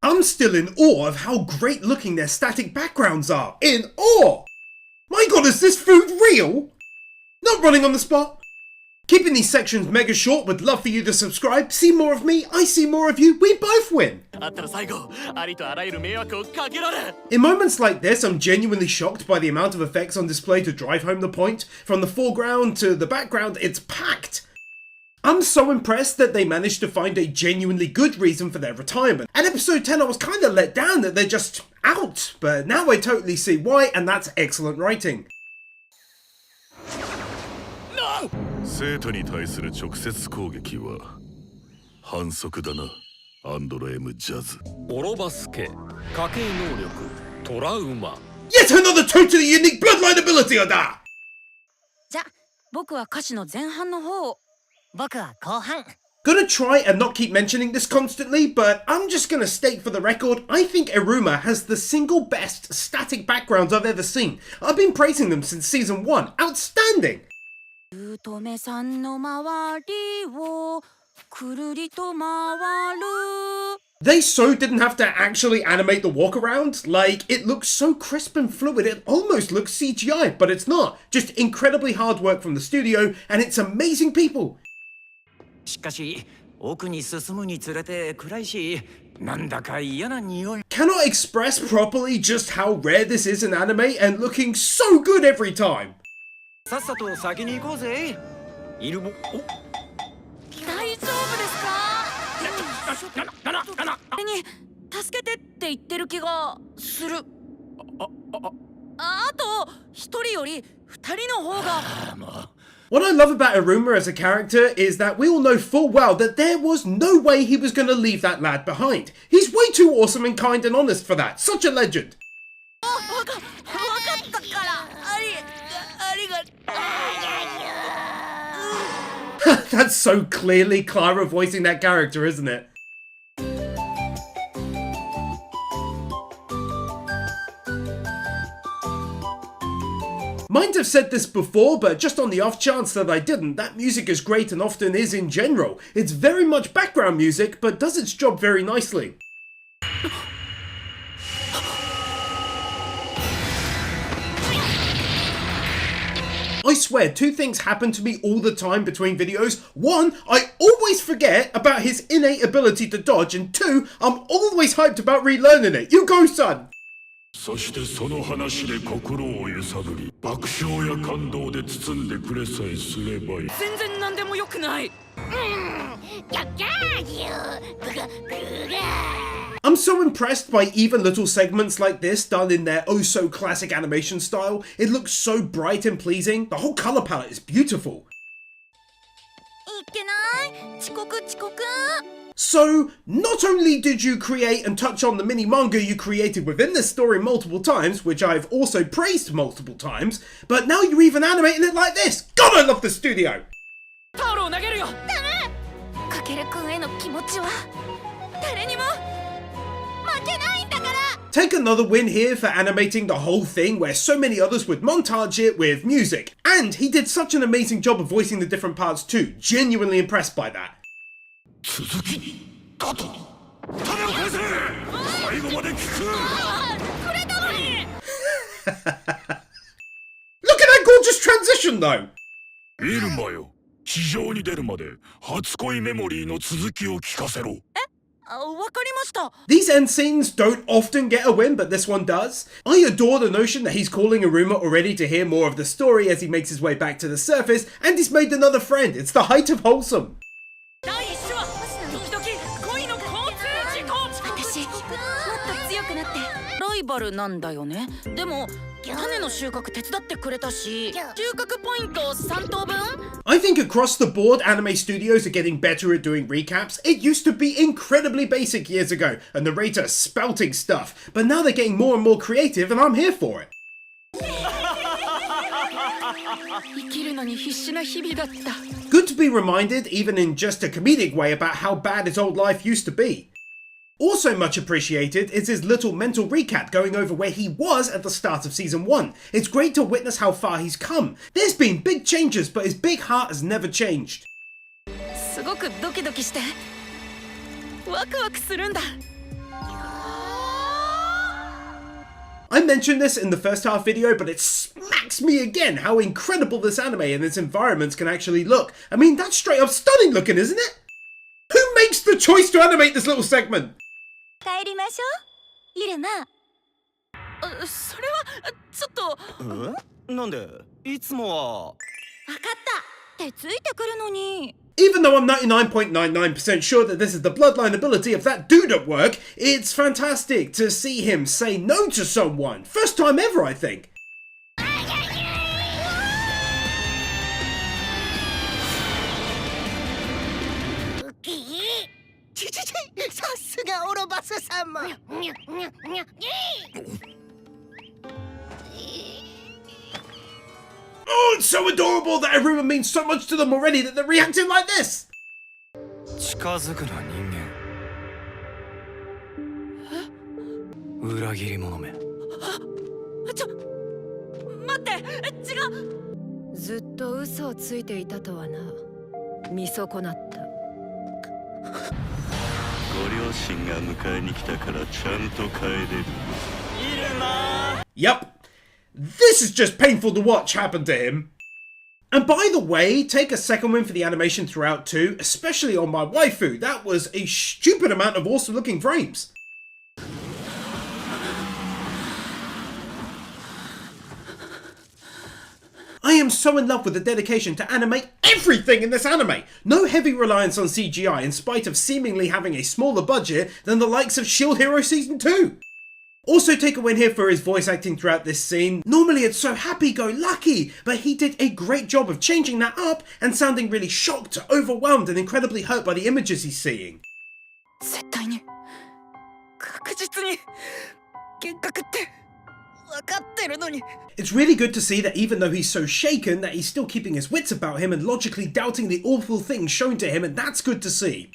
I'm still in awe of how great looking their static backgrounds are. In awe! My god, is this food real? Not running on the spot. Keeping these sections mega short, would love for you to subscribe. See more of me, I see more of you, we both win. In moments like this, I'm genuinely shocked by the amount of effects on display to drive home the point. From the foreground to the background, it's packed. I'm so impressed that they managed to find a genuinely good reason for their retirement. At episode 10 I was kinda let down that they're just out, but now I totally see why, and that's excellent writing. 生徒に対する直接攻撃は反則だな、アンドロ M ジャズ。オロバスケ、家系能力、トラウマ。Yet another totally unique bloodline ability on that! じゃ、僕は歌詞の前半の方を。僕は後半。Gonna try and not keep mentioning this constantly, but I'm just gonna state for the record, I think Iruma has the single best static backgrounds I've ever seen. I've been praising them since season 1. Outstanding! They so didn't have to actually animate the walk around. Like, it looks so crisp and fluid, it almost looks CGI, but it's not. Just incredibly hard work from the studio, and it's amazing people. しかし、奥に進むにつれて暗いし、なんだか嫌な匂い。 Cannot express properly just how rare this is in anime, and looking so good every time. さっさと先に行こうぜ。イルモ。大丈夫ですか？に助けてって言ってる気がする。あと一人より二人の方が。What I love about Iruma as a character is that we all know full well that there was no way he was going to leave that lad behind. He's way too awesome and kind and honest for that. Such a legend. That's so clearly Clara voicing that character, isn't it? Might have said this before, but just on the off chance that I didn't, that music is great and often is in general. It's very much background music, but does its job very nicely. I swear, two things happen to me all the time between videos. One, I always forget about his innate ability to dodge, and two, I'm always hyped about relearning it. You go, son! そしてその話で心を揺さぶり、爆笑や感動で包んでくれさえすればいい。全然何でもよくない。I'm so impressed by even little segments like this done in their oh so classic animation style. It looks so bright and pleasing. The whole color palette is beautiful. So, not only did you create and touch on the mini manga you created within this story multiple times, which I've also praised multiple times, but now you're even animating it like this! God, I love the studio! Take another win here for animating the whole thing where so many others would montage it with music. And he did such an amazing job of voicing the different parts too. Genuinely impressed by that. 続きだと種を返せ最後まで聞く Look at that gorgeous transition though! イルマよ、地上に出るまで初恋メモリーの続きを聞かせろ。わかりました。 These end scenes don't often get a win, but this one does. I adore the notion that he's calling Iruma already to hear more of the story as he makes his way back to the surface, and he's made another friend. It's the height of wholesome. ライバルなんだよね。でも種の収穫手伝ってくれたし、収穫ポイント3等分。 I think across the board, anime studios are getting better at doing recaps. It used to be incredibly basic years ago, a narrator spouting stuff, but now they're getting more and more creative, and I'm here for it. 生きるのに必死な日々だった。 Good to be reminded, even in just a comedic way, about how bad his old life used to be. Also much appreciated is his little mental recap going over where he was at the start of season 1. It's great to witness how far he's come. There's been big changes, but his big heart has never changed. すごくドキドキしてワクワクするんだ。I mentioned this in the first half video, but it smacks me again how incredible this anime and its environments can actually look. I mean, that's straight up stunning looking, isn't it? Who makes the choice to animate this little segment? 帰りましょうイルマ。それはちょっと。なんでいつもは。わかった手ついてくるのに。Even though I'm 99.99% sure that this is the bloodline ability of that dude at work, it's fantastic to see him say no to someone. First time ever, I think. さすがオロバス様。Oh, it's so adorable that Iruma means so much to them already that they're reacting like this. 近づくな人間。裏切り者め。待って違う。ずっと嘘をついていたとはな。見損なった。ご両親が迎えに来たからちゃんと帰れる。Yep. This is just painful to watch happen to him. And by the way, take a second win for the animation throughout too, especially on my waifu. That was a stupid amount of awesome looking frames. I am so in love with the dedication to animate everything in this anime. No heavy reliance on CGI in spite of seemingly having a smaller budget than the likes of Shield Hero Season 2. Also take a win here for his voice acting throughout this scene. Normally it's so happy-go-lucky, but he did a great job of changing that up and sounding really shocked, overwhelmed and incredibly hurt by the images he's seeing. 絶対に確実に幻覚って分かってるのに。 It's really good to see that even though he's so shaken, that he's still keeping his wits about him and logically doubting the awful things shown to him, and that's good to see.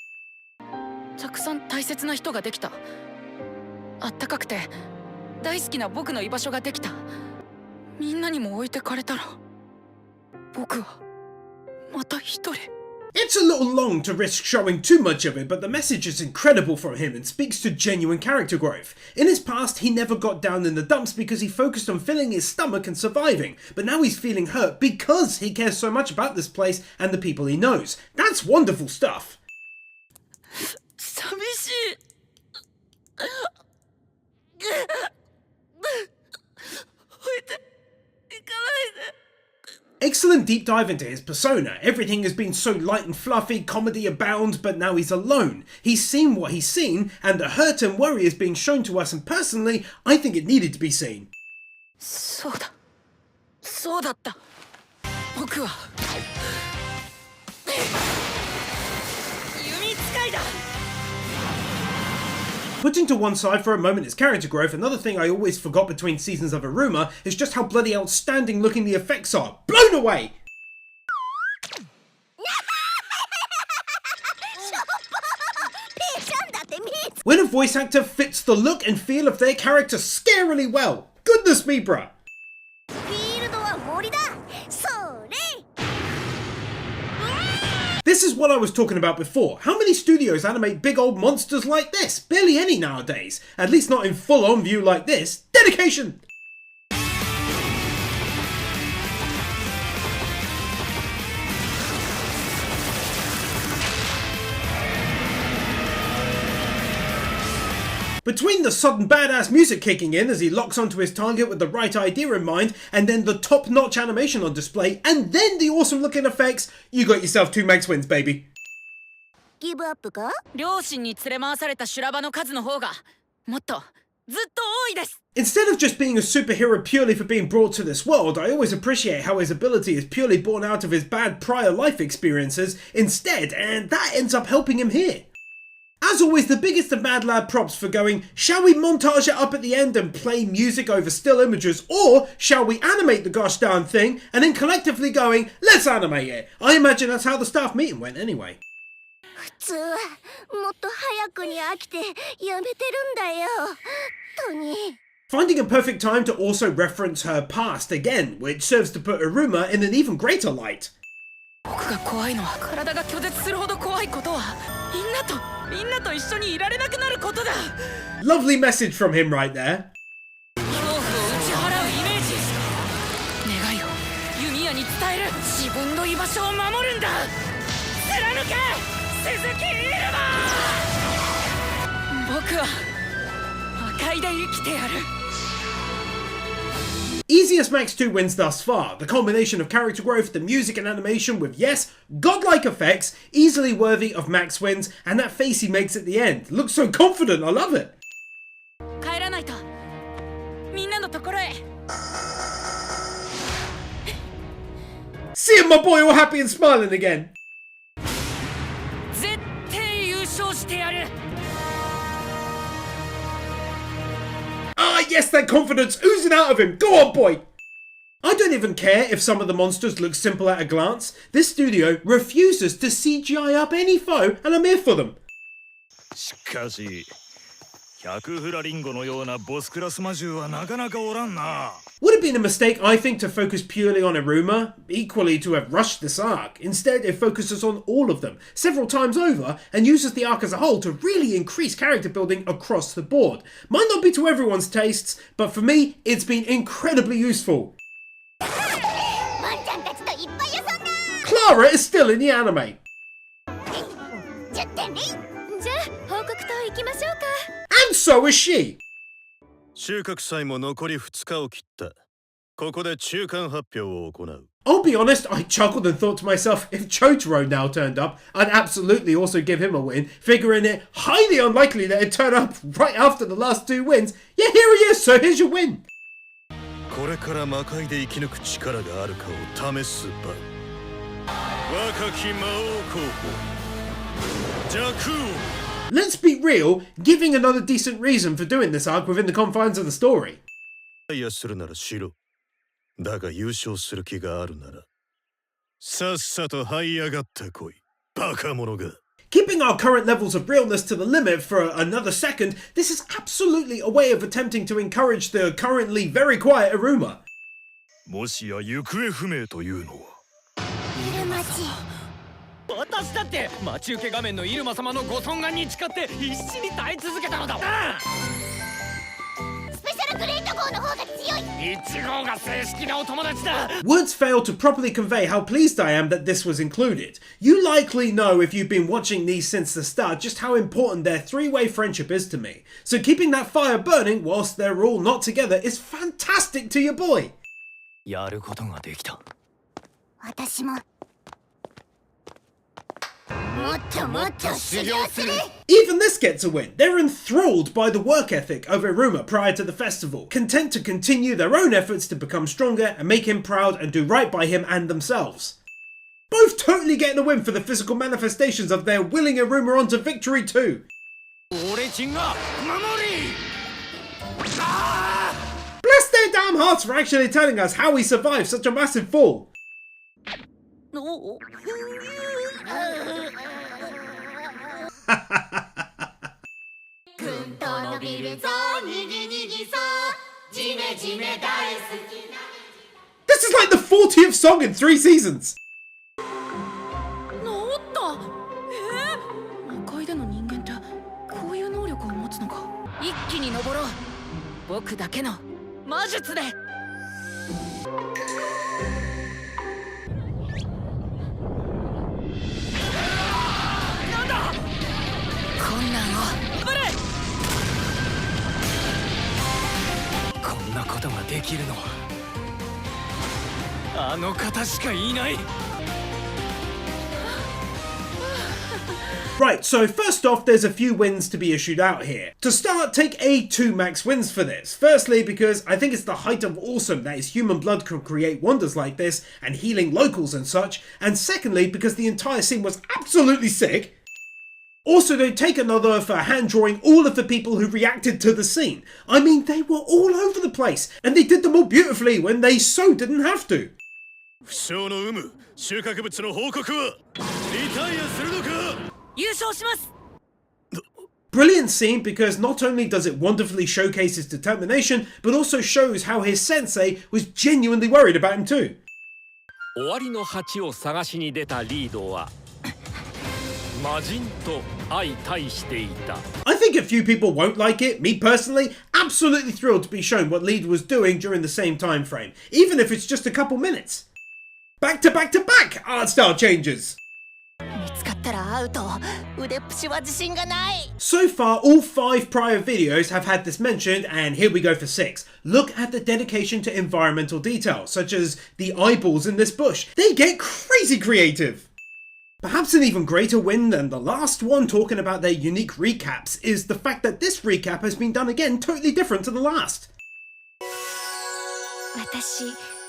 たくさん大切な人ができた。あったかくて大好きな僕の居場所ができた。みんなにも置いてかれたら僕はまた一人。 It's a little long to risk showing too much of it, but the message is incredible from him and speaks to genuine character growth. In his past, he never got down in the dumps because he focused on filling his stomach and surviving, but now he's feeling hurt because he cares so much about this place and the people he knows. That's wonderful stuff. 寂しい。置いていかないで。 Excellent deep dive into his persona. Everything has been so light and fluffy, comedy abound, but now he's alone. He's seen what he's seen, and the hurt and worry is being shown to us, and personally, I think it needed to be seen. そうだ。そうだった。僕は弓使いだ。 Putting to one side for a moment his character growth, another thing I always forgot between seasons of Iruma is just how bloody outstanding looking the effects are. Blown away! When a voice actor fits the look and feel of their character scarily well. Goodness me, bruh. This is what I was talking about before. How many studios animate big old monsters like this? Barely any nowadays. At least not in full-on view like this. Dedication! Between the sudden badass music kicking in as he locks onto his target with the right idea in mind, and then the top-notch animation on display, and then the awesome looking effects, you got yourself 2 max wins, baby. ギブアップか？両親に連れ回された修羅場の数の方がもっとずっと多いです。 Instead of just being a superhero purely for being brought to this world, I always appreciate how his ability is purely born out of his bad prior life experiences instead, and that ends up helping him here. As always, the biggest of Mad Lad props for going, shall we montage it up at the end and play music over still images, or shall we animate the gosh darn thing, and then collectively going, let's animate it. I imagine that's how the staff meeting went anyway. 普通はもっと早くに飽きてやめてるんだよ。トニー。 Finding a perfect time to also reference her past again, which serves to put Iruma in an even greater light. 僕が怖いのは体が拒絶するほど怖いことはみんなと一緒にいられなくなることだ。 Lovely message from him right there. 恐怖分の居場所を守るんだ。貫け鈴木イルマ。僕は破壊で生きてやる。 Easiest Max 2 wins thus far. The combination of character growth, the music and animation with, yes, godlike effects, easily worthy of Max wins, and that face he makes at the end. Looks so confident, I love it. 帰らないと。みんなのところへ。 Seeing my boy all happy and smiling again. 絶対優勝してやる。 Ah, yes, that confidence oozing out of him. Go on, boy. I don't even care if some of the monsters look simple at a glance. This studio refuses to CGI up any foe, and I'm here for them. しかし100フラリンゴのようなボスクラス魔獣はなかなかおらんな。 Would it have been a mistake, I think, to focus purely on Iruma? Equally to have rushed this arc. Instead, it focuses on all of them, several times over, and uses the arc as a whole to really increase character building across the board. Might not be to everyone's tastes, but for me, it's been incredibly useful. Clara is still in the anime. 10点ね。じゃあ報告と行きましょうか。 And so is she. 収穫祭も残り2日を切った。ここで中間発表を行う。 I'll be honest, I chuckled and thought to myself, if Chotaro now turned up, I'd absolutely also give him a win, figuring it highly unlikely that it'd turn up right after the last 2 wins. Yeah, here he is, so here's your win. これから魔界で生き抜く力があるかを試す場。若き魔王候補弱王。 Let's be real, giving another decent reason for doing this arc within the confines of the story. いやするならしろ。だが優勝する気があるなら、さっさと這い上がってこい。バカ者が。 Keeping our current levels of realness to the limit for another second, this is absolutely a way of attempting to encourage the currently very quiet Iruma. もしや行方不明というのは。イルマち。 私だって待ち受け画面のイルマ様のご尊顔に誓って必死に耐え続けたのだ。スペシャルグレート号の方が強い。1号が正式なお友達だ。 Words fail to properly convey how pleased I am that this was included. You likely know if you've been watching these since the start just how important their 3-way friendship is to me. So keeping that fire burning whilst they're all not together is fantastic to your boy. やることができた。私も。 もっともっと修行する。 Even this gets a win. They're enthralled by the work ethic of Iruma prior to the festival, content to continue their own efforts to become stronger and make him proud and do right by him and themselves. Both totally getting a win for the physical manifestations of their willing Iruma on to victory too. 俺ちんが守り。 Bless their damn hearts for actually telling us how he survived such a massive fall. ぐんと伸びるぞにぎにぎそうジメジメ大好きな This is like the 40th song in 3 seasons. 治った。魔界での人間ってこういう能力を持つのか。一気に登ろう。僕だけの魔術で。 こんなことができるのはあの方しかいない。 Right, so first off, there's a few wins to be issued out here. To start, take A2 max wins for this. Firstly, because I think it's the height of awesome that his human blood can create wonders like this, and healing locals and such. And secondly, because the entire scene was absolutely sick. Also, they take another for hand drawing all of the people who reacted to the scene. I mean, they were all over the place, and they did them all beautifully when they so didn't have to. 不肖の有無収穫物の報告はリタイアするのか。 優勝します。 Brilliant scene because not only does it wonderfully showcase his determination, but also shows how his sensei was genuinely worried about him too. 終わりの鉢を探しに出たリードは魔人と相対していた。 I think a few people won't like it. Me personally, absolutely thrilled to be shown what Lead was doing during the same time frame, even if it's just a couple minutes. Back to back to back art style changes! 見つかったらアウト。腕っぷしは自信がない。 So far, all 5 prior videos have had this mentioned, and here we go for 6. Look at the dedication to environmental detail, such as the eyeballs in this bush. They get crazy creative! Perhaps an even greater win than the last one talking about their unique recaps is the fact that this recap has been done again totally different to the last. 私、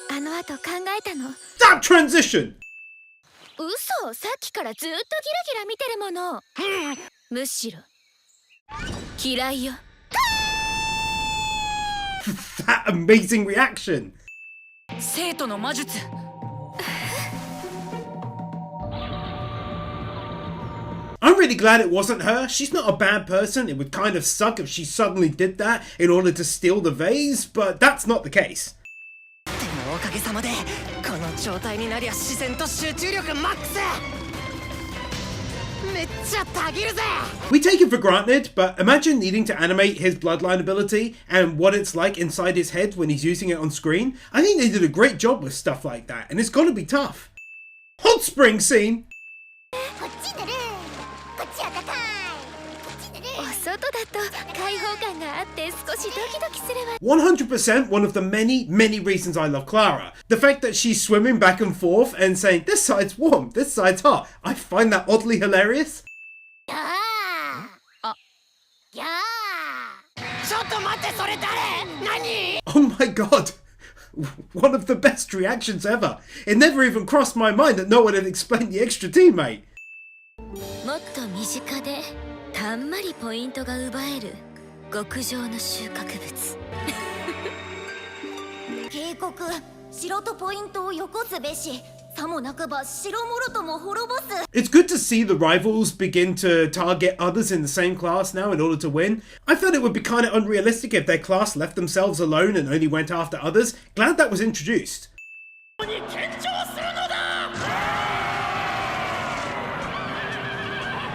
あの後考えたの。 That transition! 嘘、さっきからずっとギラギラ見てるもの。むしろ嫌いよ。 That amazing reaction! 生徒の魔術。 I'm really glad it wasn't her. She's not a bad person. It would kind of suck if she suddenly did that in order to steal the vase, but that's not the case. でもおかげさまでこの状態になりゃ自然と集中力マックス。めっちゃたぎるぜ。 We take it for granted, but imagine needing to animate his bloodline ability and what it's like inside his head when he's using it on screen. I think they did a great job with stuff like that, and it's gotta be tough. Hot spring scene! こっちぬる。こっちあたかい。こっちぬる。お外だと開放感があって少しドキドキするわ。 100% one of the many, many reasons I love Clara. The fact that she's swimming back and forth and saying, this side's warm, this side's hot. I find that oddly hilarious. やあ。あ。やあ。ちょっと待って、それ誰？何？ Oh my god! One of the best reactions ever. It never even crossed my mind that no one had explained the extra teammate. もっと身近でたんまりポイントが奪える極上の収穫物。警告、城とポイントをよこすべし。さもなくば城もろとも滅ぼす。 It's good to see the rivals begin to target others in the same class now in order to win. I thought it would be kind of unrealistic if their class left themselves alone and only went after others. Glad that was introduced.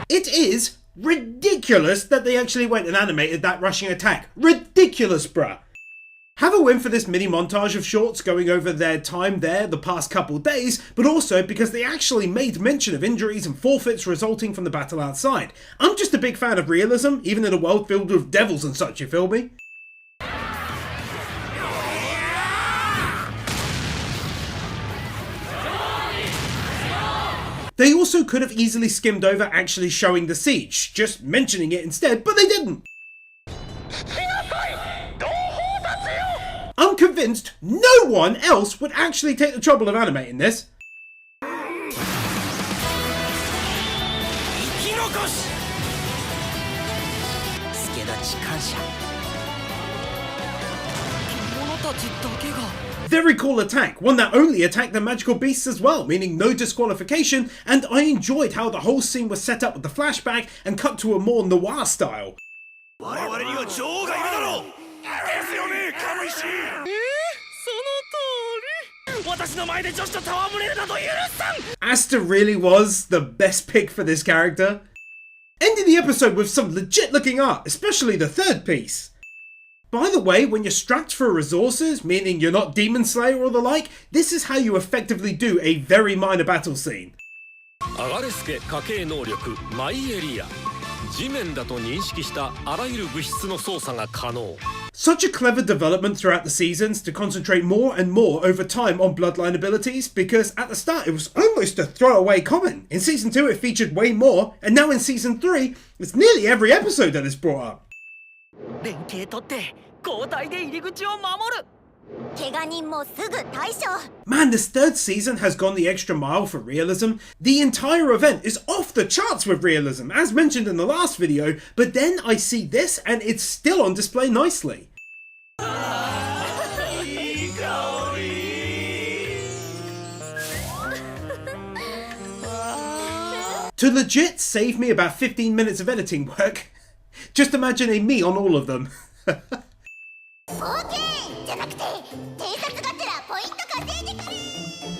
It is ridiculous that they actually went and animated that rushing attack. Ridiculous, bruh. Have a win for this mini montage of shorts going over their time there the past couple days, but also because they actually made mention of injuries and forfeits resulting from the battle outside. I'm just a big fan of realism, even in a world filled with devils and such, you feel me? They also could have easily skimmed over actually showing the siege, just mentioning it instead, but they didn't. I'm convinced no one else would actually take the trouble of animating this. Very cool attack, one that only attacked the magical beasts as well, meaning no disqualification, and I enjoyed how the whole scene was set up with the flashback and cut to a more noir style. Asta really was the best pick for this character. Ending the episode with some legit looking art, especially the third piece. By the way, when you're strapped for resources, meaning you're not Demon Slayer or the like, this is how you effectively do a very minor battle scene. アガレスケ家系能力マイエリア地面だと認識したあらゆる物質の操作が可能 Such a clever development throughout the seasons to concentrate more and more over time on bloodline abilities, because at the start it was almost a throwaway comment. In season 2 it featured way more, and now in season 3 it's nearly every episode that is brought up. 連携取って交代で入り口を守る。怪我人もすぐ対処。 Man, this third season has gone the extra mile for realism. The entire event is off the charts with realism, as mentioned in the last video, but then I see this and it's still on display nicely. To legit save me about 15 minutes of editing work. Just imagine a me on all of them.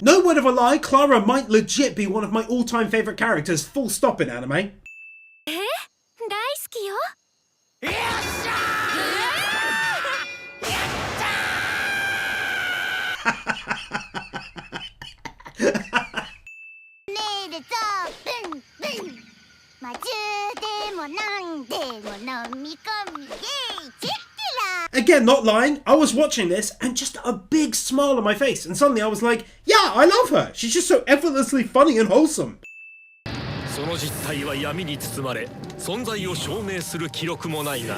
No word of a lie, Clara might legit be one of my all-time favourite characters, full stop in anime. 大好きよ。 I でザーブンブン魔獣でもなんでも飲み込みゲーチェッテラ Again, not lying, I was watching this and just a big smile on my face, and suddenly I was like, yeah, I love her. She's just so effortlessly funny and wholesome. その実態は闇に包まれ存在を証明する記録もないが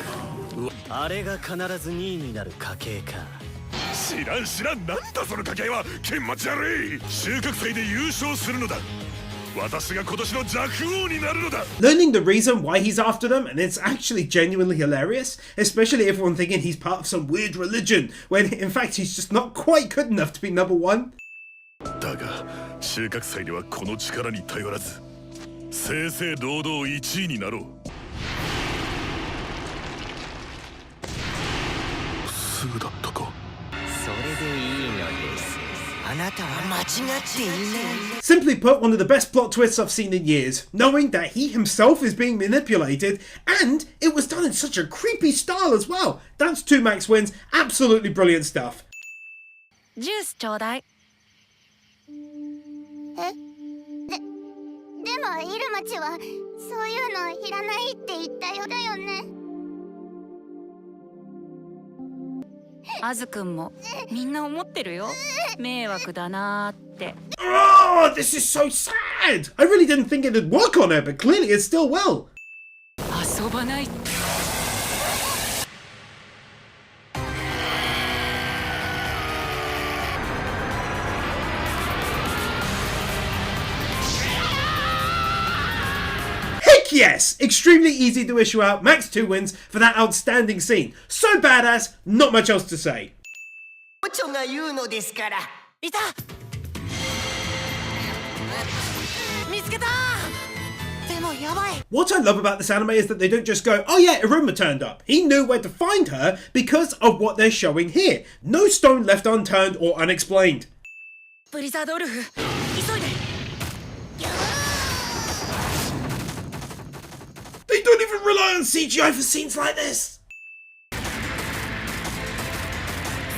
あれが必ず2位になる家系か。知らん知らん、なんだその家系は。剣持ち悪い。収穫祭で優勝するのだ。私が今年の弱王になるのだ。 Learning the reason why he's after them, and it's actually genuinely hilarious, especially everyone thinking he's part of some weird religion, when in fact he's just not quite good enough to be number one. だが収穫祭ではこの力に頼らず正々堂々1位になろう。すぐだったか。それでいいのです。あなたは間違っていない。 Simply put, one of the best plot twists I've seen in years, knowing that he himself is being manipulated, and it was done in such a creepy style as well. That's 2 max wins, absolutely brilliant stuff. ジュースちょうだい。でもイルマちはそういうのいらないって言ったようだよね。アズくんもみんな思ってるよ。迷惑だなーって。Oh, this is so sad! I really didn't think it'd work on her, but clearly it still will. 遊ばない。Yes! Extremely easy to issue out, max 2 wins for that outstanding scene. So badass, not much else to say. オチョが言うのですから。いた。見つけた。でもやばい。 What I love about this anime is that they don't just go, oh yeah, Iruma turned up. He knew where to find her because of what they're showing here. No stone left unturned or unexplained. ブリザードウルフ、急いで。They don't even rely on CGI for scenes like this. さ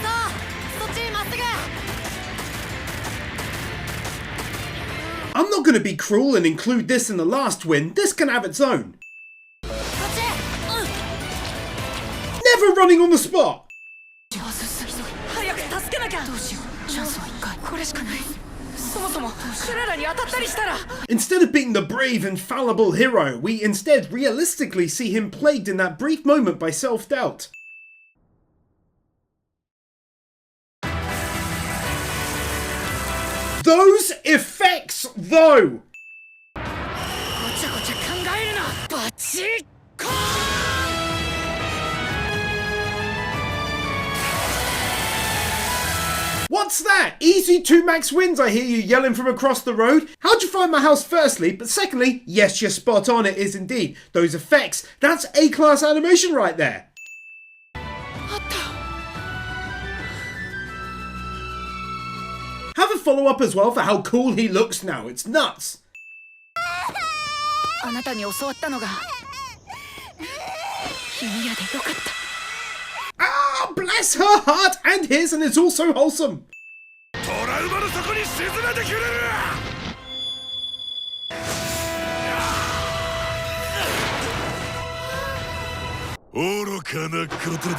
あ、そっちまっすぐ。 I'm not going to be cruel and include this in the last win. This can have its own. こっち。Never running on the spot. 早く助けなきゃ。どうしよう。チャンスは1回。これしかない。そもそもクララに当たったりしたら。 Instead of being the brave, infallible hero, we instead realistically see him plagued in that brief moment by self-doubt. Those effects, though! ごちゃごちゃ考えるな。バチッコーン。 What's that? Easy 2 max wins, I hear you yelling from across the road. How'd you find my house firstly? But secondly, yes, you're spot on, it is indeed. Those effects, that's A-class animation right there. Have a follow-up as well for how cool he looks now, it's nuts. あなたに教わったのが君やでよかった。 Ah, bless her heart and his, and it's also wholesome. トラウマの底に沈めてくれる。愚かなことだ。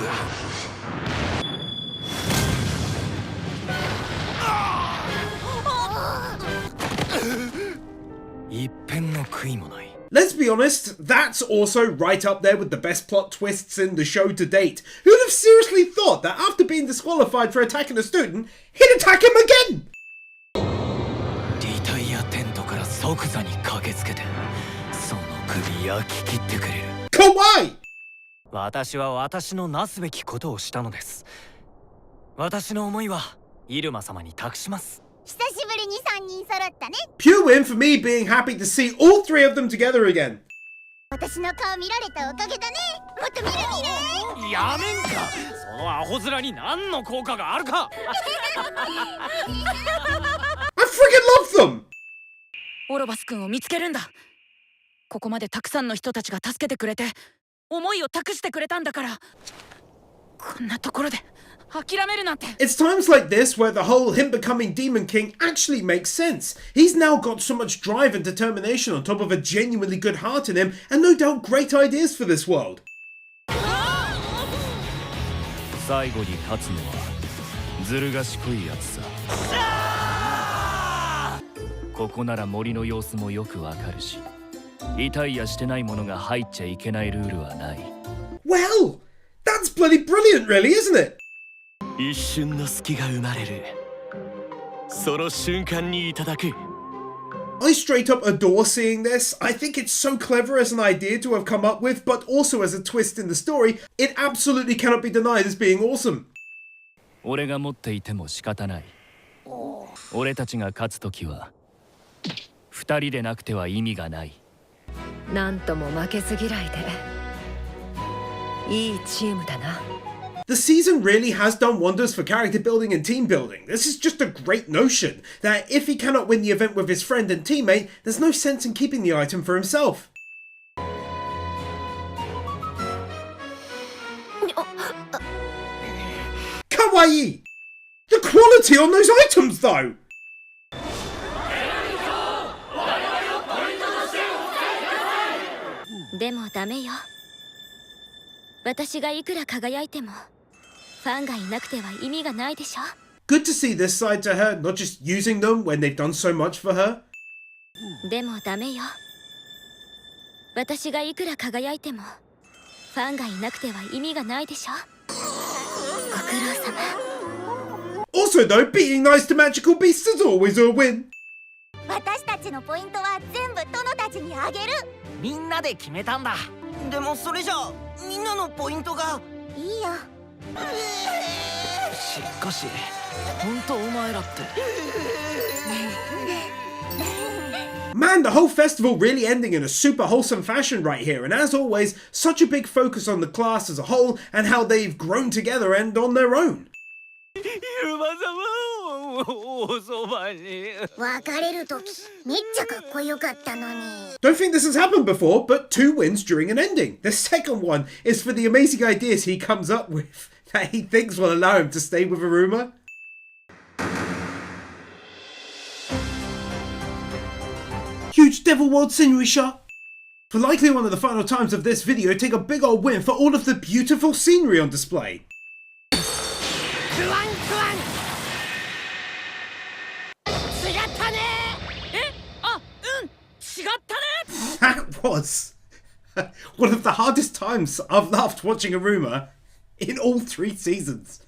一片の悔いもない。 Let's be honest, that's also right up there with the best plot twists in the show to date. Who'd have seriously thought that after being disqualified for attacking a student, he'd attack him again? リタイアテントから即座に駆けつけてその首焼き切ってくれる。 Kawaii! 私は私のなすべきことをしたのです。私の思いはイルマ様に託します。 久しぶりに3人揃ったね。 Pure win for me being happy to see all 3 of them together again. 私の顔見られたおかげだね。もっと見る見る。やめんか。そのアホ面に何の効果があるか。 I freaking love them! オロバス君を見つけるんだ。ここまでたくさんの人たちが助けてくれて思いを託してくれたんだから。こんなところで諦めるなんて。 It's times like this where the whole him becoming Demon King actually makes sense. He's now got so much drive and determination on top of a genuinely good heart in him, and no doubt great ideas for this world. 最後に勝つのはずる賢いやつさ。ここなら森の様子もよくわかるし、痛いやしてないものが入っちゃいけないルールはない。 Well, that's bloody brilliant, really, isn't it? 一瞬の隙が生まれる。その瞬間にいただく。 I straight up adore seeing this. I think it's so clever as an idea to have come up with, but also as a twist in the story, it absolutely cannot be denied as being awesome. 俺が持っていても仕方ない。俺たちが勝つときは二人でなくては意味がない。なんとも負けず嫌いでいいチームだな。 The season really has done wonders for character building and team building. This is just a great notion, that if he cannot win the event with his friend and teammate, there's no sense in keeping the item for himself. Kawaii! The quality on those items though! でもダメよ。私がいくら輝いてもファンがいなくては意味がないでしょ。 Good to see this side to her, not just using them when they've done so much for her. でもダメよ。私がいくら輝いてもファンがいなくては意味がないでしょ。ご苦労様。 Also though, being nice to magical beasts is always a win. 私たちのポイントは全部殿たちにあげる。みんなで決めたんだ。でもそれじゃあみんなのポイントが。いいよ。しかし本当お前らって。 Man, the whole festival really ending in a super wholesome fashion right here, and as always, such a big focus on the class as a whole and how they've grown together and on their own. 別れる時めっちゃかっこよかったのに。 Don't think this has happened before, but 2 wins during an ending. The second one is for the amazing ideas he comes up with that he thinks will allow him to stay with Iruma. Huge Devil World scenery shot. For likely one of the final times of this video, take a big old win for all of the beautiful scenery on display. That was one of the hardest times I've laughed watching Iruma in all 3 seasons.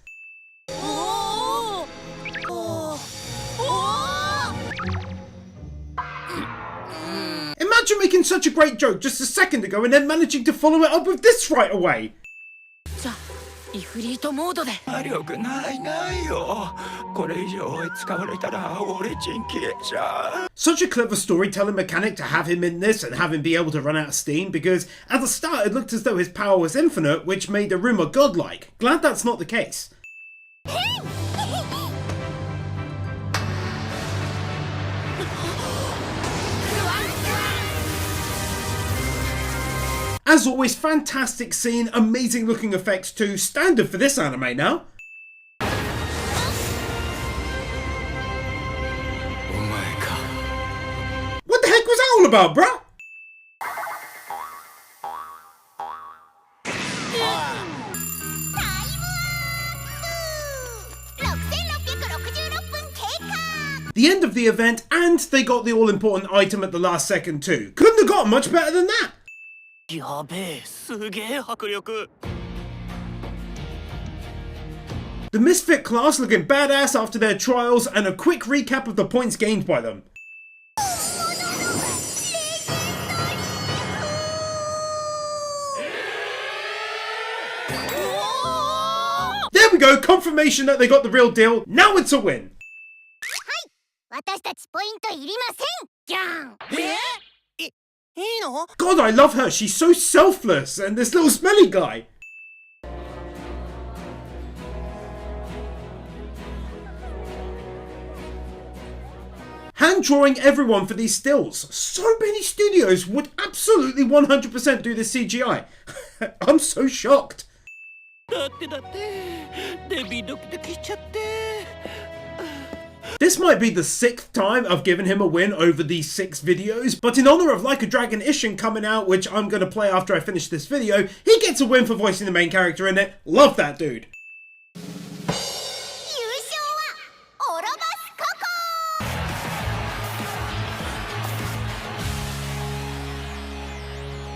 Imagine making such a great joke just a second ago and then managing to follow it up with this right away. じゃあイフリートモードで。魔力ないよ。これ以上使われたら俺チン消えちゃう。 Such a clever storytelling mechanic to have him in this and have him be able to run out of steam, because at the start it looked as though his power was infinite, which made Iruma godlike. Glad that's not the case. As always, fantastic scene, amazing looking effects too, standard for this anime now. What the heck was that all about, bruh? The end of the event, and they got the all-important item at the last second too. Couldn't have gotten much better than that. やべえ、すげえ迫力。 The Misfit class looking badass after their trials, and a quick recap of the points gained by them. There we go, confirmation that they got the real deal. Now it's a win. 私たちポイントいりません。じゃん。いいの？ God, I love her. She's so selfless. And this little smelly guy. Hand drawing everyone for these stills. So many studios would absolutely 100% do this CGI. I'm so shocked. This might be the 6th time I've given him a win over these 6 videos, but in honor of Like a Dragon Ishin coming out, which I'm gonna play after I finish this video, he gets a win for voicing the main character in it. Love that dude.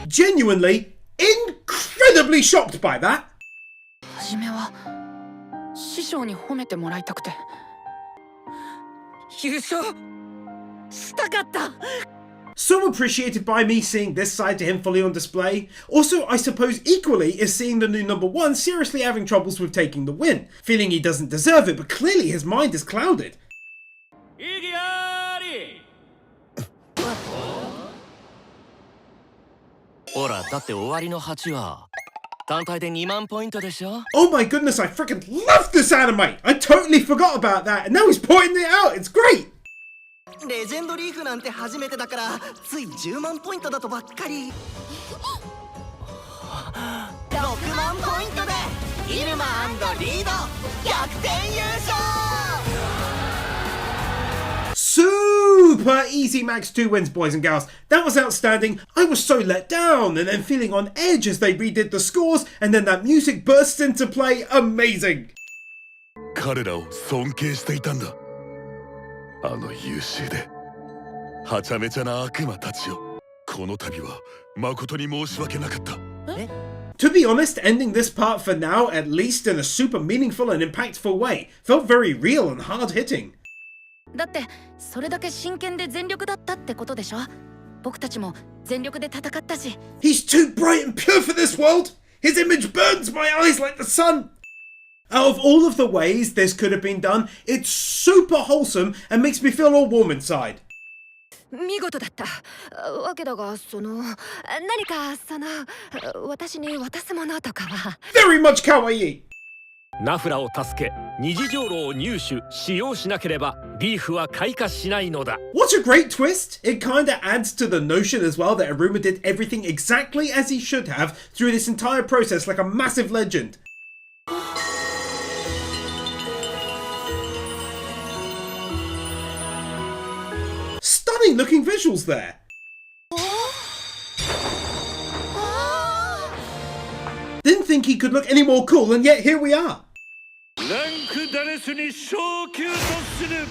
Genuinely, incredibly shocked by that. 初めは師匠に褒めてもらいたくて。優勝したかった。 So appreciated by me seeing this side to him fully on display. Also, I suppose equally is seeing the new #1 seriously having troubles with taking the win, feeling he doesn't deserve it, but clearly his mind is clouded. ほら、だって終わりの8は単体で2万ポイントでしょ? Oh my goodness, I freaking love this anime! I totally forgot about that, and now he's pointing it out, it's great! レジェンドリーフなんて初めてだからつい10万ポイントだとばっかり。6万ポイントでイルマ&リード逆転優勝。 Super easy max 2 wins, boys and girls. That was outstanding. I was so let down and then feeling on edge as they redid the scores, and then that music bursts into play. Amazing. 彼らを尊敬していたんだ。あの優秀ではちゃめちゃな悪魔たちよ。この度は誠に申し訳なかった。To be honest, ending this part for now, at least in a super meaningful and impactful way, felt very real and hard-hitting. だってそれだけ真剣で全力だったってことでしょ。僕たちも全力で戦ったし。 He's too bright and pure for this world. His image burns my eyes like the sun. Out of all of the ways this could have been done, it's super wholesome and makes me feel all warm inside. 見事だったわけだが、何か私に渡すものとかは。 Very much kawaii. ナフラを助け二次上路を入手使用しなければリーフは開花しないのだ。 What a great twist! It kinda adds to the notion as well that Iruma did everything exactly as he should have through this entire process like a massive legend. Stunning looking visuals there. Didn't think he could look any more cool, and yet here we are. ランクダレスに昇級とする。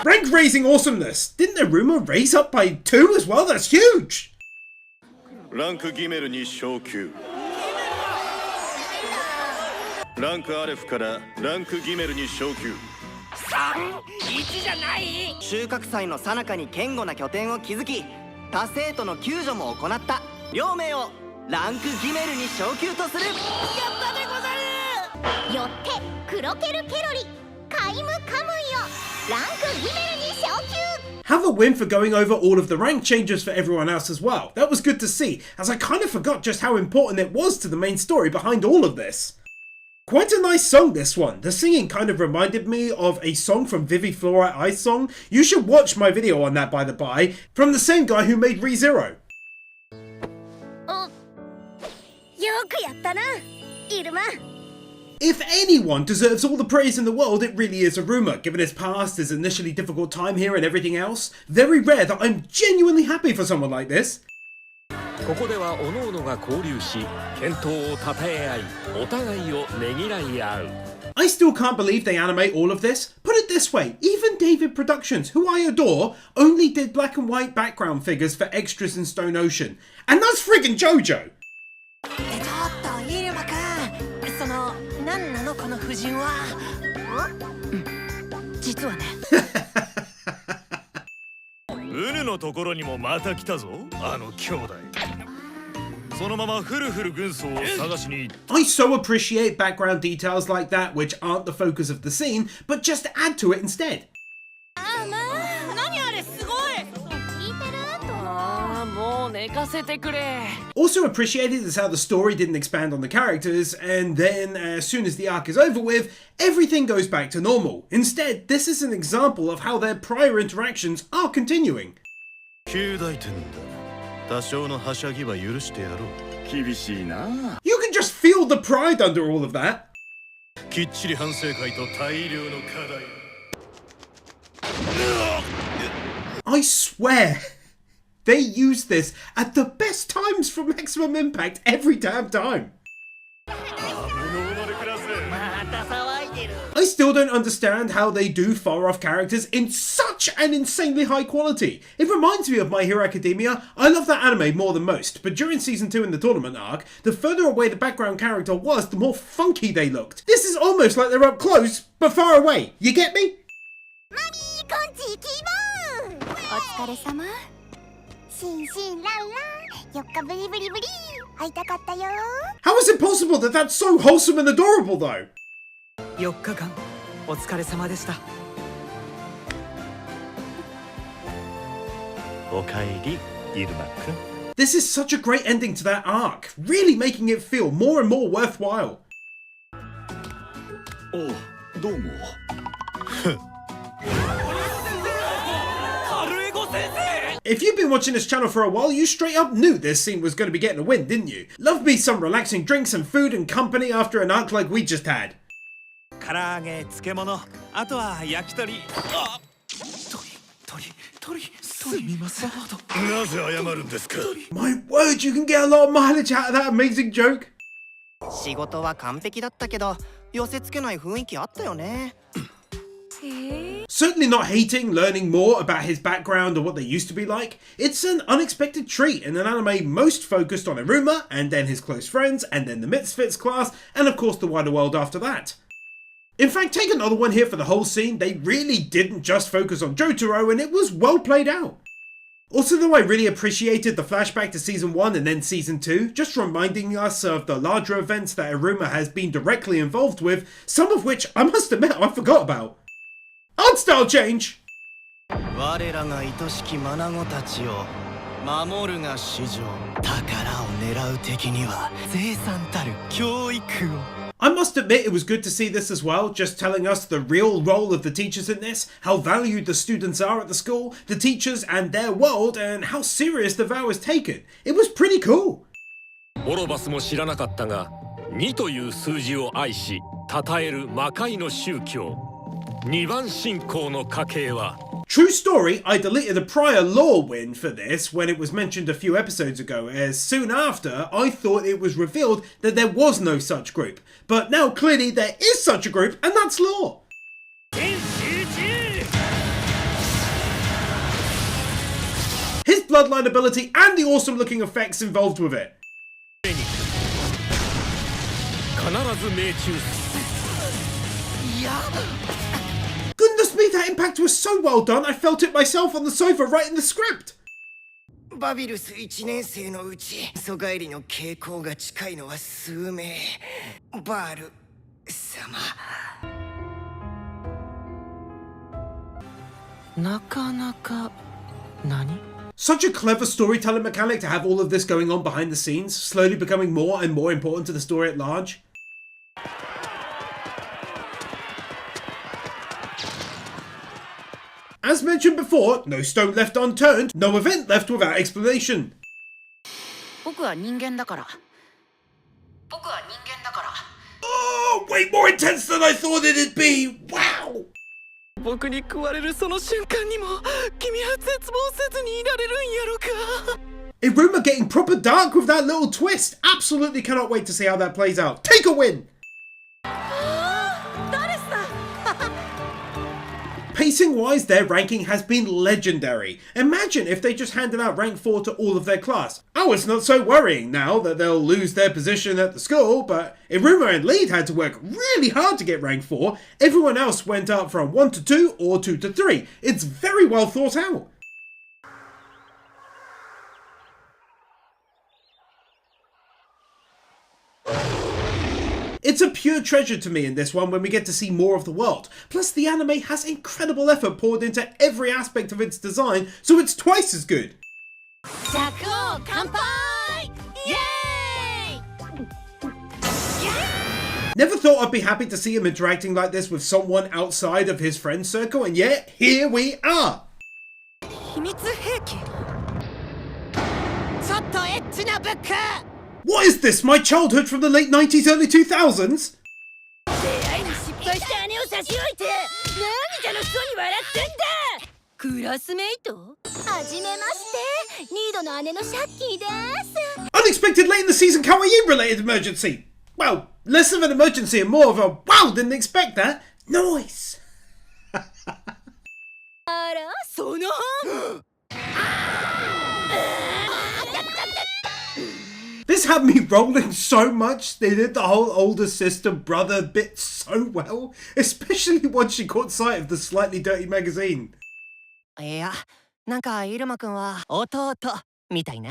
Rank raising awesomeness. Didn't Iruma raise up by 2 as well? That's huge. ランクギメルに昇級。ランクアレフからランクギメルに昇級。3、1じゃない。収穫祭の最中に堅固な拠点を築き、他生徒の救助も行った。両名をランクギメルに昇級とする。やったでござる。よってクロケルケロリカイムカムイをランクギメルに昇級。 Have a win for going over all of the rank changes for everyone else as well. That was good to see, as I kind of forgot just how important it was to the main story behind all of this. Quite a nice song, this one. The singing kind of reminded me of a song from Vivi Fluorite Ice Song. You should watch my video on that, by the by, from the same guy who made ReZero. よくやったな、イルマ。 If anyone deserves all the praise in the world, it really is Iruma, given his past, his initially difficult time here and everything else. Very rare that I'm genuinely happy for someone like this. ここでは各々が交流し健闘を称え合いお互いをねぎらい合う。 I still can't believe they animate all of this. Put it this way, even David Productions, who I adore, only did black and white background figures for extras in Stone Ocean. And that's friggin' JoJo! ちょっとイルマくん、何なのこの夫人は。実はね。ウヌのところにもまた来たぞ、あの兄弟。そのままフルフル軍曹を探しに。 I so appreciate background details like that, which aren't the focus of the scene, but just add to it instead. 何あれすごい。聞いてると。もう寝かせてくれ。 Also appreciated is how the story didn't expand on the characters, and then as soon as the arc is over with, everything goes back to normal. Instead, this is an example of how their prior interactions are continuing. 9大点だ。多少のはしゃぎは許してやろう。厳しいな。You all the pride under all of that. きっちり反省会と大量の課題 I swear, they use this at the best times for Maximum Impact every damn time. I still don't understand how they do far-off characters in such an insanely high quality. It reminds me of My Hero Academia. I love that anime more than most, but during Season 2 in the tournament arc, the further away the background character was, the more funky they looked. This is almost like they're up close, but far away. You get me? How is it possible that that's so wholesome and adorable though? 4日間お疲れ様でした。おかえり、イルマくん。 This is such a great ending to that arc, really making it feel more and more worthwhile. おう、どうも If you've been watching this channel for a while, you straight up knew this scene was going to be getting a win, didn't you? Love me some relaxing drinks and food and company after an arc like we just had. 唐揚げ、漬物、あとは焼き鳥。あ、鳥。すみません。なぜ謝るんですか My word, you can get a lot of mileage out of that amazing joke. 仕事は完璧だったけど寄せ付けない雰囲気あったよね。Certainly not hating learning more about his background or what they used to be like. It's an unexpected treat in an anime most focused on Iruma, and then his close friends, and then the Misfits class, and of course the wider world after that. In fact, take another one here for the whole scene. They really didn't just focus on Jotaro, and it was well played out. Also though, I really appreciated the flashback to Season 1 and then Season 2, just reminding us of the larger events that Iruma has been directly involved with, some of which I must admit I forgot about. Art style change! 我らが愛しき眼たちを守るが至上。宝を狙う敵には凄惨たる教育を。 I must admit it was good to see this as well, just telling us the real role of the teachers in this, how valued the students are at the school, the teachers and their world, and how serious the vow is taken. It was pretty cool. オロバスも知らなかったが、2という数字を愛し、称える魔界の宗教、2番信仰の家系は。 True story, I deleted a prior lore win for this when it was mentioned a few episodes ago, as soon after I thought it was revealed that there was no such group. But now clearly there is such a group, and that's lore. His bloodline ability and the awesome looking effects involved with it. 必ず命中。 Goodness me, that impact was so well done, I felt it myself on the sofa writing the script. バビルス1年生のうち蘇帰りの傾向が近いのは数名。バール様。なかなか何 Such a clever storytelling mechanic to have all of this going on behind the scenes, slowly becoming more and more important to the story at large. As mentioned before, no stone left unturned, no event left without explanation. 僕は人間だから。Oh, way more intense than I thought it'd be! Wow! 僕に食われるその瞬間にも君は絶望せずにいられるんやろか。 Iruma getting proper dark with that little twist. Absolutely cannot wait to see how that plays out. Take a win! Pacing-wise, their ranking has been legendary. Imagine if they just handed out rank 4 to all of their class. Oh, it's not so worrying now that they'll lose their position at the school, but Iruma and Lead had to work really hard to get rank 4. Everyone else went up from 1 to 2 or 2 to 3. It's very well thought out. It's a pure treasure to me in this one when we get to see more of the world. Plus the anime has incredible effort poured into every aspect of its design, so it's twice as good. Never thought I'd be happy to see him interacting like this with someone outside of his friend circle, and yet here we are. 秘密兵器ちょっとエッチなブック What is this, my childhood from the late 90s, early 2000s? 出会いに失敗した姉を差し置いて涙の人に笑ってんだ。クラスメイトはじめましてニードの姉のシャッキーです。 Unexpected late in the season kawaii related emergency. Well, less of an emergency and more of a wow, didn't expect that. Nice. あらそのThis had me rolling so much. They did the whole older sister brother bit so well, especially once she caught sight of the slightly dirty magazine. いや、なんかイルマくんは弟みたいな。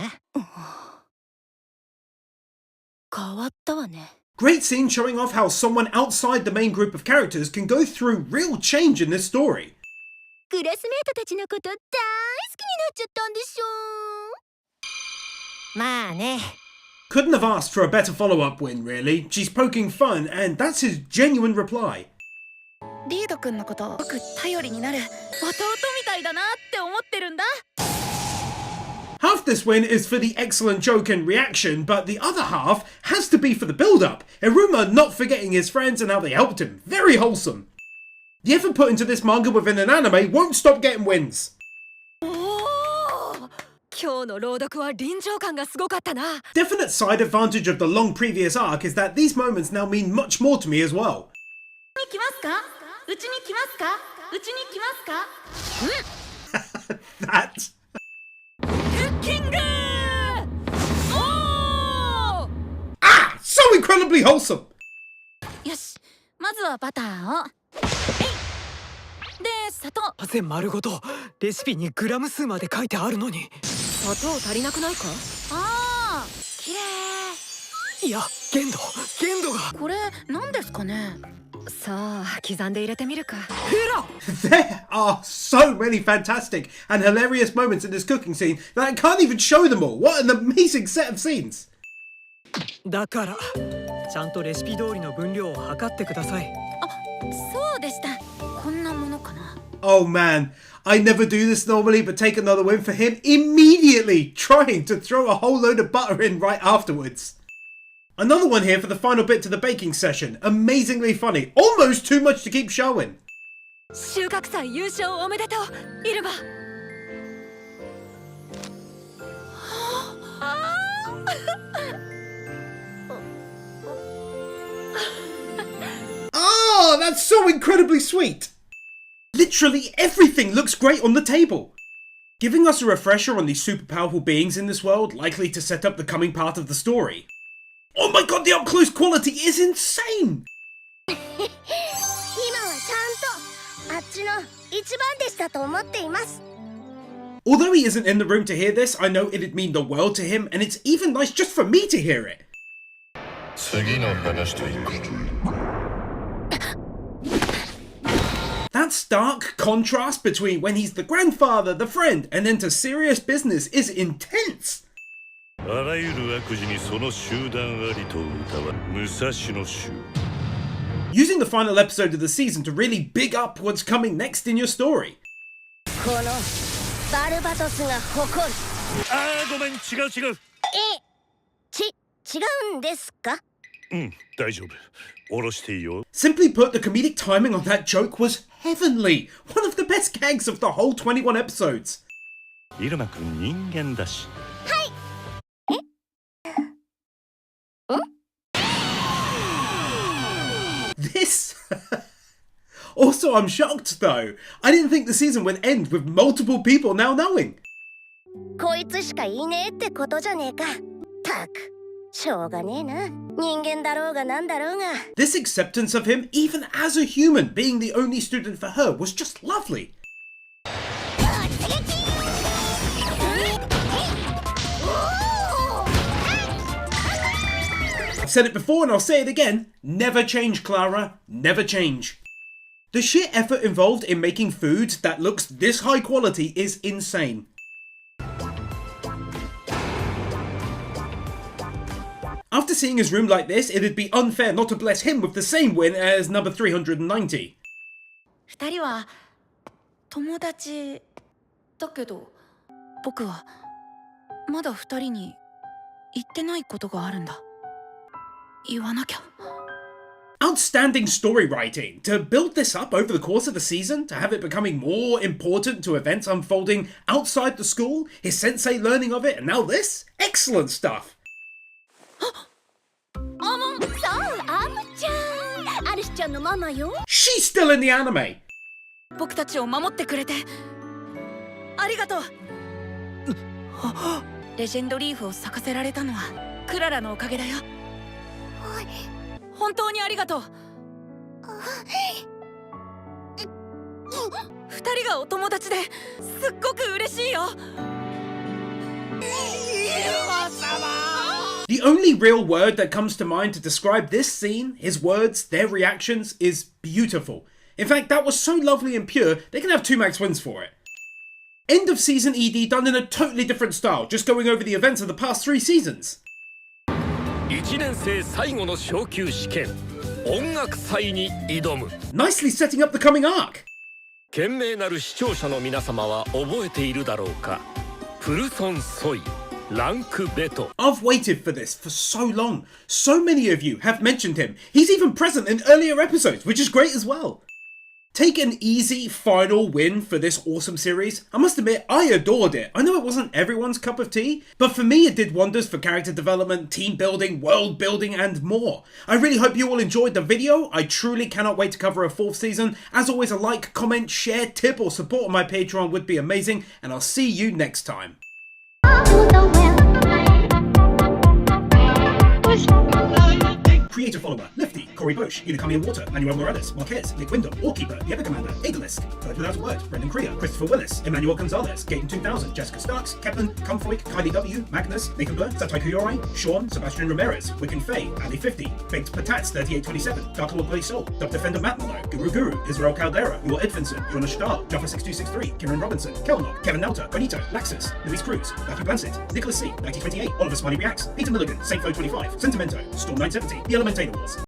変わったわね。 Great scene showing off how someone outside the main group of characters can go through real change in this story. クラスメートたちのこと大好きになっちゃったんでしょ。まあね。 Couldn't have asked for a better follow-up win, really. She's poking fun, and that's his genuine reply. リードくんのこと僕頼りになる弟みたいだなって思ってるんだ。 Half this win is for the excellent joke and reaction, but the other half has to be for the build-up. Iruma not forgetting his friends and how they helped him. Very wholesome. The effort put into this manga within an anime won't stop getting wins. 今日の朗読は臨場感がすごかったな。 Definite side advantage of the long previous arc is that these moments now mean much more to me as well. に来ますか？うちに来ますか？うちに来ますか？ That. クッキング！おー！ Ah! So incredibly wholesome! よし、まずはバターを。で、砂糖。なぜ丸ごとレシピにグラム数まで書いてあるのに。砂糖足りなくないか？ああ、綺麗。いや、限度が。これ何ですかね？さあ、刻んで入れてみるか。There are so many fantastic and hilarious moments in this cooking scene that I can't even show them all. What an amazing set of scenes! だからちゃんとレシピ通りの分量を測ってください。あ、そうでした。こんなものかな。Oh man, I never do this normally, but take another win for him immediately trying to throw a whole load of butter in right afterwards. Another one here for the final bit to the baking session. Amazingly funny. Almost too much to keep showing. 収穫祭優勝おめでとう、イルマ。Oh, that's so incredibly sweet. Literally everything looks great on the table. Giving us a refresher on these super powerful beings in this world, likely to set up the coming part of the story. Oh my god, the up-close quality is insane! 今はちゃんとあっちの一番弟子だと思っています。 Although he isn't in the room to hear this, I know it'd mean the world to him, and it's even nice just for me to hear it. 次の話といく。 That stark contrast between when he's the grandfather, the friend, and then to serious business is intense. あらゆる悪事にその集団ありと歌は武蔵野州。 Using the final episode of the season to really big up what's coming next in your story. このバルバトスが誇る。ああ、ごめん、違う。違うんですか？うん、大丈夫。下ろしていいよ。 Simply put, the comedic timing on that joke was heavenly. One of the best gags of the whole 21 episodes. イルマくん人間だし。 This... Also, I'm shocked though. I didn't think the season would end with multiple people now knowing. こいつしかいねえってことじゃねえか。たく、しょうがねえな。人間だろうがなんだろうが。 This acceptance of him, even as a human, being the only student for her, was just lovely. I've said it before and I'll say it again. Never change, Clara. Never change. The sheer effort involved in making food that looks this high quality is insane. After seeing his room like this, it'd be unfair not to bless him with the same win as number 390. 二人は友達だけど、僕はまだ二人に言ってないことがあるんだ。言わなきゃ。Outstanding story writing. To build this up over the course of the season, to have it becoming more important to events unfolding outside the school, his sensei learning of it, and now this? Excellent stuff! そうアムちゃん、アリスちゃんのママよ。 She's still in the anime! 僕たちを守ってくれてありがとう。レジェンドリーフを咲かせられたのはクララのおかげだよ。本当にありがとう。二人がお友達ですっごく嬉しいよ。The only real word that comes to mind to describe this scene, his words, their reactions, is beautiful. In fact, that was so lovely and pure, they can have 2 max wins for it. End of season ED done in a totally different style, just going over the events of the past 3 seasons. 1年生最後の昇級試験音楽祭に挑む。 Nicely setting up the coming arc. 賢明なる視聴者の皆様は覚えているだろうか。プルソン・ソイ、ランク・ベト。 I've waited for this for so long. So many of you have mentioned him. He's even present in earlier episodes, which is great as well. Take an easy final win for this awesome series. I must admit, I adored it. I know it wasn't everyone's cup of tea, but for me it did wonders for character development, team building, world building, and more. I really hope you all enjoyed the video. I truly cannot wait to cover a 4th season. As always, a like, comment, share, tip, or support on my Patreon would be amazing, and I'll see you next time. Creator follower, Lefty, Corey Bush, Unakami Water, Manuel Morales, Marquez, Nick Wyndham, Allkeeper, The Ever Commander, Adalisk, Bird Without a Word, Brendan Creer, Christopher Willis, Emmanuel Gonzalez, Gaten 2000, Jessica Starks, Kepman, Comfoik, Kylie W, Magnus, Nathan Blur, Satai Kuyorai, Sean, Sebastian Ramirez, Wiccan Faye, Ali 50, Baked Patats 3827, Dark Lord Bloody Soul, Dub Defender Matt Muller, Guru, Israel Caldera, Yor Edvinson, Jonas Stahl, Jaffa 6263, Kieran Robinson, Kelnock, Kevin Nelter, Bonito, Laxus, Luis Cruz, Matthew Blansett, Nicholas C, 1928, Oliver Smiley Reacts, Peter Milligan, Saint Flo 25, Sentimento, Storm 970, The Elementator Wars.